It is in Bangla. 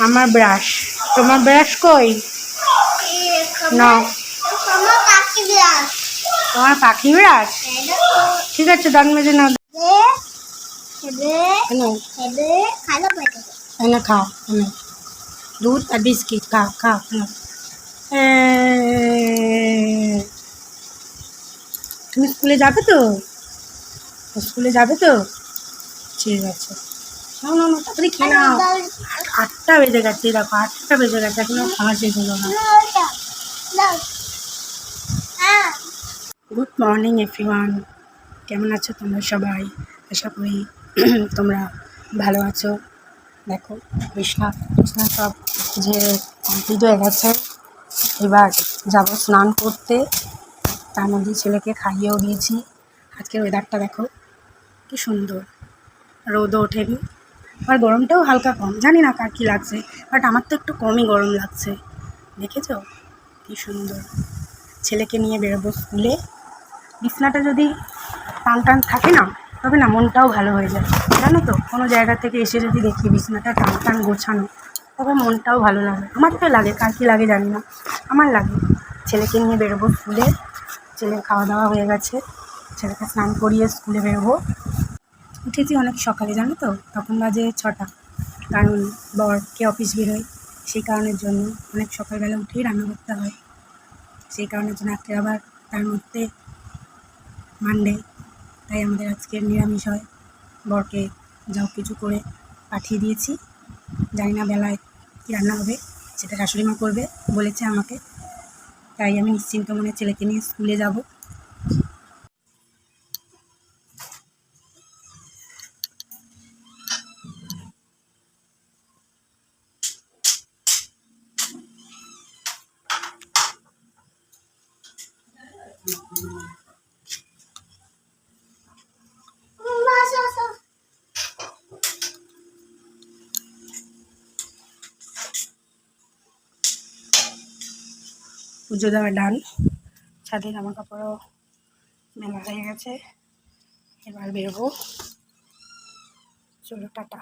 আমার ব্রাশ। তোমার ব্রাশ কই? নাও। তোমার পাখি ব্রাশ? ঠিক আছে, দান মেজে নাও। এনে খাও, এনে দুধ আর বিস্কিট খাও খাও। তুমি স্কুলে যাবে তো? স্কুলে যাবে তো? ঠিক আছে, নাও নাও তাড়াতাড়ি খেয়ে নাও। 8টা বেজে গেছে, দেখো 8টা বেজে গেছে, এখনো খাওয়া শেষ হলো না। গুড মর্নিং এভরিওয়ান, কেমন আছো তোমরা সবাই? আশা করি তোমরা ভালো আছো। দেখো বিছনা সব যে কমপ্লিট হয়ে গেছে, এবার যাব স্নান করতে। তার মধ্যে ছেলেকে খাইয়েও দিয়েছি। আজকের ওয়েদারটা দেখো কি সুন্দর, রোদও ওঠেনি, আর গরমটাও হালকা কম। জানি না কার কী লাগছে, বাট আমার তো একটু কমই গরম লাগছে। দেখেছো কি সুন্দর? ছেলেকে নিয়ে বেরোবো স্কুলে। বিছনাটা যদি টান টান থাকে না, তবে না মনটাও ভালো হয়ে যায়, জানো তো? কোনো জায়গা থেকে এসে যদি দেখি বিছনাটা টান টান গোছানো, তবে মনটাও ভালো লাগে। আমার তো লাগে, কার কী লাগে জানি না, আমার লাগে। ছেলেকে নিয়ে বেরোবো স্কুলে। ছেলের খাওয়া দাওয়া হয়ে গেছে, ছেলেকে স্নান করিয়ে স্কুলে বেরোবো। উঠেছি অনেক সকালে, জানো তো? তখন বাজে 6টা, কারণ বরকে অফিস বেরোয়, সেই কারণের জন্য অনেক সকালবেলা উঠেই রান্না করতে হয়। সেই কারণের জন্য আজকে আবার তার মধ্যে মানডে, তাই আমাদের আজকে নিরামিষ হয়। বরকে যাও কিছু করে পাঠিয়ে দিয়েছি, জানি না বেলায় কী রান্না হবে, সেটা শাশুড়ি মা করবে বলেছে আমাকে। তাই আমি নিশ্চিন্ত মনে ছেলেকে নিয়ে স্কুলে যাব। পুজো দেওয়া ডান, ছাদে জামা কাপড়ও মেলা হয়ে গেছে, এবার বেরোবো। চলো টাটা।